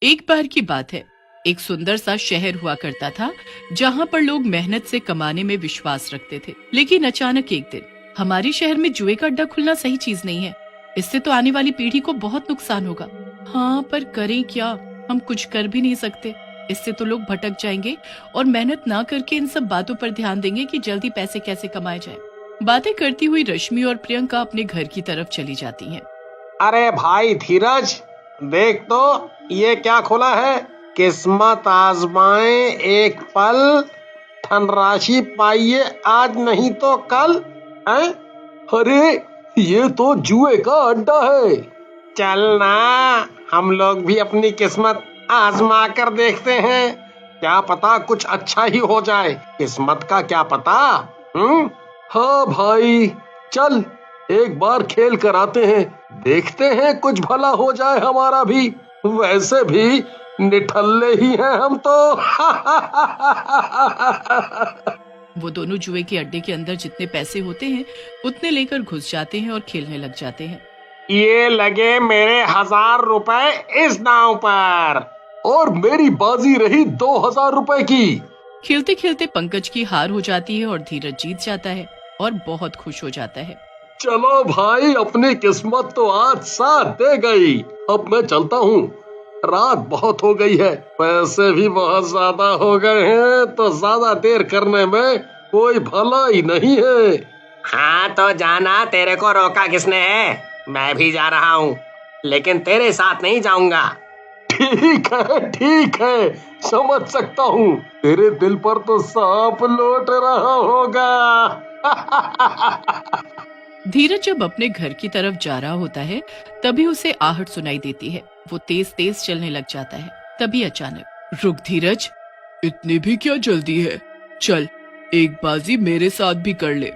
एक बार की बात है, एक सुंदर सा शहर हुआ करता था जहाँ पर लोग मेहनत से कमाने में विश्वास रखते थे। लेकिन अचानक एक दिन हमारे शहर में जुए का अड्डा खुलना सही चीज नहीं है। इससे तो आने वाली पीढ़ी को बहुत नुकसान होगा। हाँ, पर करें क्या? हम कुछ कर भी नहीं सकते। इससे तो लोग भटक जाएंगे और मेहनत ना करके इन सब बातों पर ध्यान देंगे कि जल्दी पैसे कैसे कमाए जाए। बातें करती हुई रश्मि और प्रियंका अपने घर की तरफ चली जाती हैं। अरे भाई धीरज, देख तो ये क्या खुला है। किस्मत आजमाए एक पल, धनराशि पाइए आज नहीं तो कल। हैं? अरे ये तो जुए का अड्डा है। चल ना, हम लोग भी अपनी किस्मत आजमा कर देखते हैं। क्या पता कुछ अच्छा ही हो जाए। किस्मत का क्या पता। हाँ भाई, चल एक बार खेल कर आते हैं, देखते हैं कुछ भला हो जाए हमारा भी। वैसे भी निठल्ले ही हैं हम तो। वो दोनों जुए के अड्डे के अंदर जितने पैसे होते हैं उतने लेकर घुस जाते हैं और खेलने लग जाते हैं। ये लगे मेरे 1000 रुपए इस दांव पर। और मेरी बाजी रही 2000 रुपए की। खेलते खेलते पंकज की हार हो जाती है और धीरज जीत जाता है और बहुत खुश हो जाता है। चलो भाई, अपनी किस्मत तो आज साथ दे गई। अब मैं चलता हूँ, रात बहुत हो गई है, पैसे भी बहुत ज्यादा हो गए हैं, तो ज्यादा देर करने में कोई भलाई नहीं है। हाँ तो जाना, तेरे को रोका किसने है। मैं भी जा रहा हूँ, लेकिन तेरे साथ नहीं जाऊंगा। ठीक है, समझ सकता हूँ। तेरे दिल पर तो सांप लौट रहा होगा। धीरज जब अपने घर की तरफ जा रहा होता है तभी उसे आहट सुनाई देती है। वो तेज तेज चलने लग जाता है। तभी अचानक, रुक धीरज, इतनी भी क्या जल्दी है? चल एक बाजी मेरे साथ भी कर ले।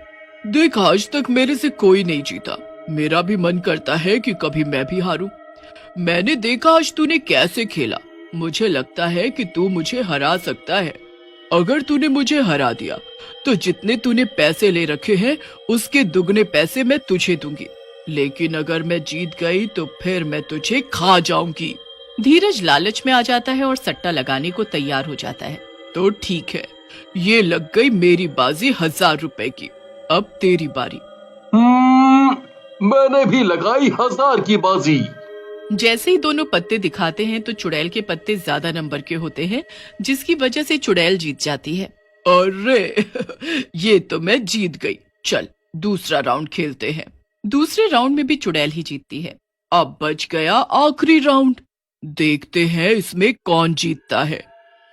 देख, आज तक मेरे से कोई नहीं जीता। मेरा भी मन करता है कि कभी मैं भी हारूं। मैंने देखा आज तूने कैसे खेला। मुझे लगता है कि तू मुझे हरा सकता है। अगर तूने मुझे हरा दिया तो जितने तूने पैसे ले रखे हैं उसके दुगने पैसे मैं तुझे दूंगी। लेकिन अगर मैं जीत गई तो फिर मैं तुझे खा जाऊंगी। धीरज लालच में आ जाता है और सट्टा लगाने को तैयार हो जाता है। तो ठीक है, ये लग गई मेरी बाजी 1000 रुपए की। अब तेरी बारी। मैंने भी लगाई 1000 की बाजी। जैसे ही दोनों पत्ते दिखाते हैं तो चुड़ैल के पत्ते ज्यादा नंबर के होते हैं, जिसकी वजह से चुड़ैल जीत जाती है। अरे ये तो मैं जीत गई। चल दूसरा राउंड खेलते हैं। दूसरे राउंड में भी चुड़ैल ही जीतती है। अब बच गया आखिरी राउंड। देखते हैं इसमें कौन जीतता है।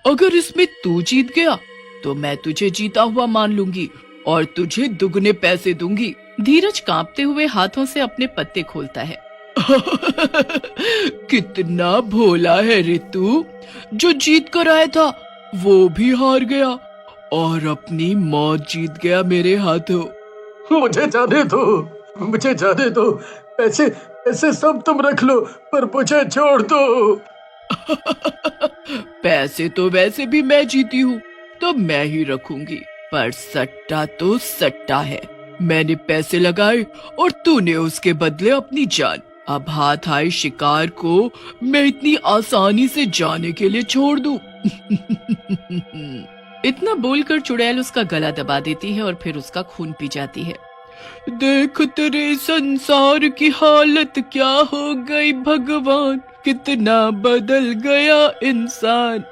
अगर इसमें तू जीत गया तो मैं तुझे जीता हुआ मान लूंगी और तुझे दुगने पैसे दूंगी। धीरज कांपते हुए हाथों से अपने पत्ते खोलता है। कितना भोला है रितु, जो जीत कर आया था वो भी हार गया और अपनी मौत जीत गया मेरे हाथों। मुझे जाने दो। पैसे सब तुम रख लो, पर मुझे छोड़ दो। पैसे तो वैसे भी मैं जीती हूँ, तो मैं ही रखूंगी। पर सट्टा तो सट्टा है। मैंने पैसे लगाए और तूने उसके बदले अपनी जान। अब हाथ आए शिकार को मैं इतनी आसानी से जाने के लिए छोड़ दूं? इतना बोलकर चुड़ैल उसका गला दबा देती है और फिर उसका खून पी जाती है। देख तेरे संसार की हालत क्या हो गई भगवान, कितना बदल गया इंसान।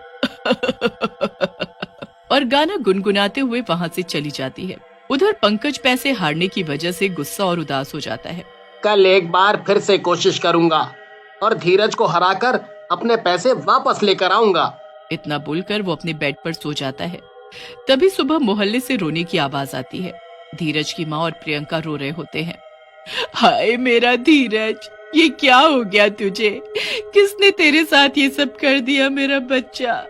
और गाना गुनगुनाते हुए वहाँ से चली जाती है। उधर पंकज पैसे हारने की वजह से गुस्सा और उदास हो जाता है। कल एक बार फिर से कोशिश करूंगा और धीरज को हराकर अपने पैसे वापस लेकर आऊंगा। इतना बोलकर वो अपने बेड पर सो जाता है। तभी सुबह मोहल्ले से रोने की आवाज आती है। धीरज की माँ और प्रियंका रो रहे होते हैं। हाय मेरा धीरज, ये क्या हो गया तुझे? किसने तेरे साथ ये सब कर दिया मेरा बच्चा?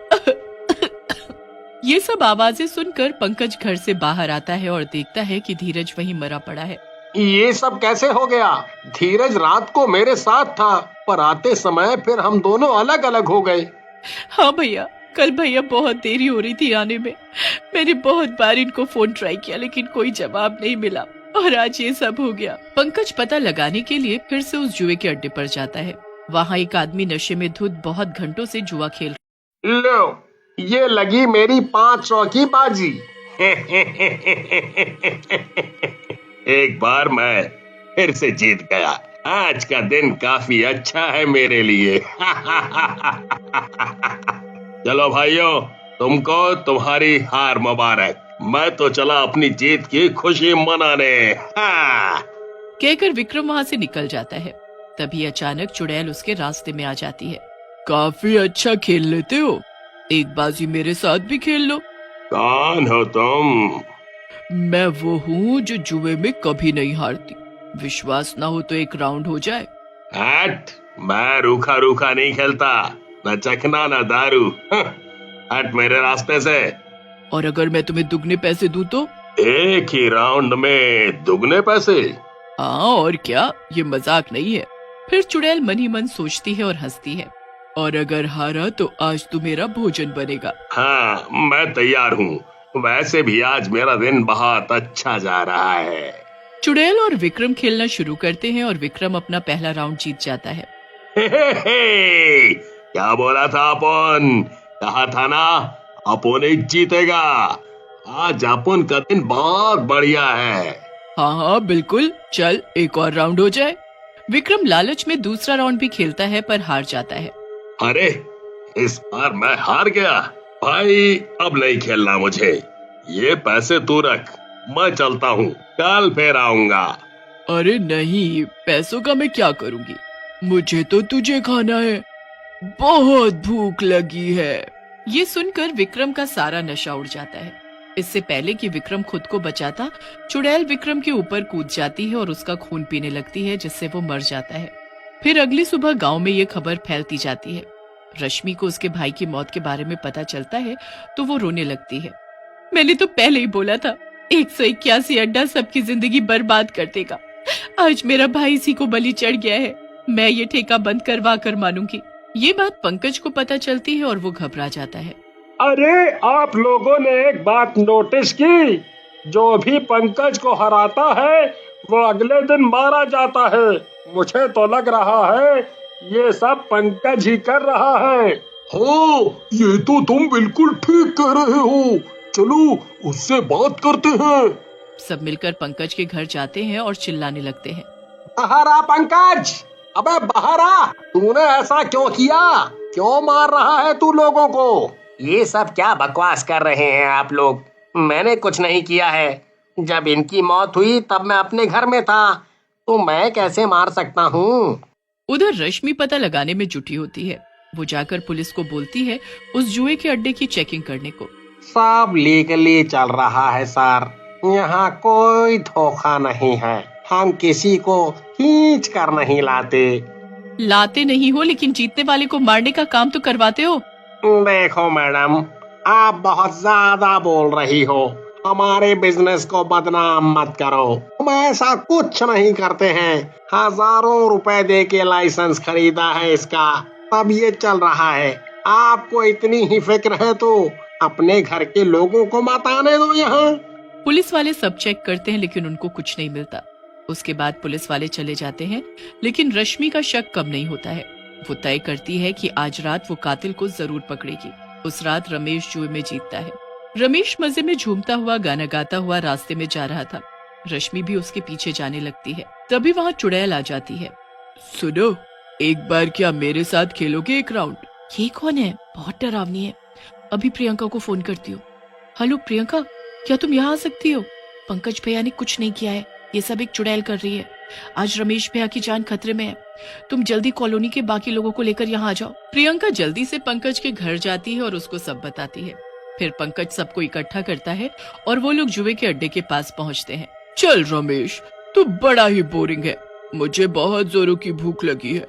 ये सब आवाजें सुनकर पंकज घर से बाहर आता है और देखता है कि धीरज वहीं मरा पड़ा है। ये सब कैसे हो गया? धीरज रात को मेरे साथ था, पर आते समय फिर हम दोनों अलग अलग हो गए। हाँ भैया, कल भैया बहुत देरी हो रही थी आने में। मैंने बहुत बार इनको फोन ट्राई किया लेकिन कोई जवाब नहीं मिला और आज ये सब हो गया। पंकज पता लगाने के लिए फिर से उस जुए के अड्डे पर जाता है। वहाँ एक आदमी नशे में धुत बहुत घंटों से जुआ खेल। लो, ये लगी मेरी 500 की बाजी। एक बार मैं फिर से जीत गया। आज का दिन काफी अच्छा है मेरे लिए। चलो भाइयों, तुमको तुम्हारी हार मुबारक। मैं तो चला अपनी जीत की खुशी मनाने। कहकर विक्रम वहाँ से निकल जाता है। तभी अचानक चुड़ैल उसके रास्ते में आ जाती है। काफी अच्छा खेल लेते हो, एक बाजी मेरे साथ भी खेल लो। कौन हो तुम? मैं वो हूँ जो जुए में कभी नहीं हारती। विश्वास ना हो तो एक राउंड हो जाए। हट, मैं रूखा रूखा नहीं खेलता, न चखना न दारू। हट मेरे रास्ते से। और अगर मैं तुम्हें दुगने पैसे दूं तो? एक ही राउंड में दुगने पैसे? हाँ और क्या, ये मजाक नहीं है। फिर चुड़ैल मन ही मन सोचती है और हंसती है। और अगर हारा तो आज तो मेरा भोजन बनेगा। हाँ, मैं तैयार हूँ। वैसे भी आज मेरा दिन बहुत अच्छा जा रहा है। चुड़ैल और विक्रम खेलना शुरू करते हैं और विक्रम अपना पहला राउंड जीत जाता है। हे, क्या बोला था अपन? कहा था ना अपन ही जीतेगा। आज अपन का दिन बहुत बढ़िया है। हाँ हाँ बिल्कुल, चल एक और राउंड हो जाए। विक्रम लालच में दूसरा राउंड भी खेलता है पर हार जाता है। अरे, इस बार मैं हार गया। भाई अब नहीं खेलना मुझे। ये पैसे तू रख, मैं चलता हूँ, कल फिर आऊंगा। अरे नहीं, पैसों का मैं क्या करूँगी, मुझे तो तुझे खाना है, बहुत भूख लगी है। ये सुनकर विक्रम का सारा नशा उड़ जाता है। इससे पहले कि विक्रम खुद को बचाता, चुड़ैल विक्रम के ऊपर कूद जाती है और उसका खून पीने लगती है, जिससे वो मर जाता है। फिर अगली सुबह गांव में ये खबर फैलती जाती है। रश्मि को उसके भाई की मौत के बारे में पता चलता है तो वो रोने लगती है। मैंने तो पहले ही बोला था, 181 अड्डा सबकी जिंदगी बर्बाद कर देगा। आज मेरा भाई इसी को बलि चढ़ गया है। मैं ये ठेका बंद करवा कर मानूंगी। ये बात पंकज को पता चलती है और वो घबरा जाता है। अरे, आप लोगों ने एक बात नोटिस की? जो भी पंकज को हराता है वो अगले दिन मारा जाता है। मुझे तो लग रहा है ये सब पंकज ही कर रहा है। हाँ, ये तो तुम बिल्कुल ठीक कह रहे हो। चलो उससे बात करते हैं। सब मिलकर पंकज के घर जाते हैं और चिल्लाने लगते हैं। बाहर आ पंकज, अबे बाहर आ। तूने ऐसा क्यों किया? क्यों मार रहा है तू लोगों को? ये सब क्या बकवास कर रहे हैं आप लोग? मैंने कुछ नहीं किया है। जब इनकी मौत हुई तब मैं अपने घर में था, तो मैं कैसे मार सकता हूँ? उधर रश्मि पता लगाने में जुटी होती है। वो जाकर पुलिस को बोलती है उस जुए के अड्डे की चेकिंग करने को। सब लीगली चल रहा है सर, यहाँ कोई धोखा नहीं है। हम किसी को खींच कर नहीं लाते नहीं हो, लेकिन जीतने वाले को मारने का काम तो करवाते हो। देखो मैडम, आप बहुत ज्यादा बोल रही हो। हमारे बिजनेस को बदनाम मत करो। हम ऐसा कुछ नहीं करते हैं। हजारों रुपए दे के लाइसेंस खरीदा है इसका, तब ये चल रहा है। आपको इतनी ही फिक्र है तो अपने घर के लोगों को मत आने दो यहाँ। पुलिस वाले सब चेक करते हैं लेकिन उनको कुछ नहीं मिलता। उसके बाद पुलिस वाले चले जाते हैं, लेकिन रश्मि का शक कम नहीं होता है। वो तय करती है कि आज रात वो कातिल को जरूर पकड़ेगी। उस रात रमेश जुए में जीतता है। रमेश मजे में झूमता हुआ गाना गाता हुआ रास्ते में जा रहा था। रश्मि भी उसके पीछे जाने लगती है। तभी वहाँ चुड़ैल आ जाती है। सुनो, एक बार क्या मेरे साथ खेलोगे एक राउंड? ये कौन है? बहुत डरावनी है। अभी प्रियंका को फोन करती हूँ। हेलो प्रियंका, क्या तुम यहाँ आ सकती हो? पंकज भैया ने कुछ नहीं किया है, ये सब एक चुड़ैल कर रही है। आज रमेश भैया की जान खतरे में है। तुम जल्दी कॉलोनी के बाकी लोगों को लेकर यहाँ आ जाओ। प्रियंका जल्दी से पंकज के घर जाती है और उसको सब बताती है। फिर पंकज सबको इकट्ठा करता है और वो लोग जुए के अड्डे के पास पहुँचते हैं। चल रमेश, तू बड़ा ही बोरिंग है। मुझे बहुत जोरों की भूख लगी है,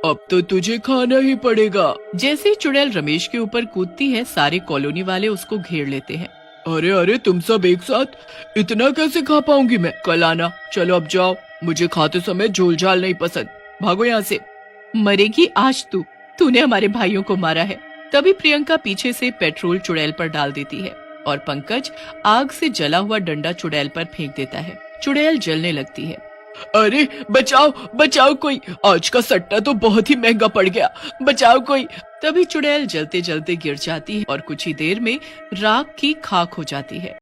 अब तो तुझे खाना ही पड़ेगा। जैसे ही चुड़ैल रमेश के ऊपर कूदती है, सारे कॉलोनी वाले उसको घेर लेते हैं। अरे अरे, तुम सब एक साथ? इतना कैसे खा पाऊंगी मैं? कल आना। चलो अब जाओ, मुझे खाते समय झोल झाल नहीं पसंद। भागो यहाँ से। मरेगी आज तूने हमारे भाइयों को मारा है। तभी प्रियंका पीछे से पेट्रोल चुड़ैल पर डाल देती है और पंकज आग से जला हुआ डंडा चुड़ैल पर फेंक देता है। चुड़ैल जलने लगती है। अरे बचाओ बचाओ कोई, आज का सट्टा तो बहुत ही महंगा पड़ गया, बचाओ कोई। तभी चुड़ैल जलते जलते गिर जाती है और कुछ ही देर में राख की खाक हो जाती है।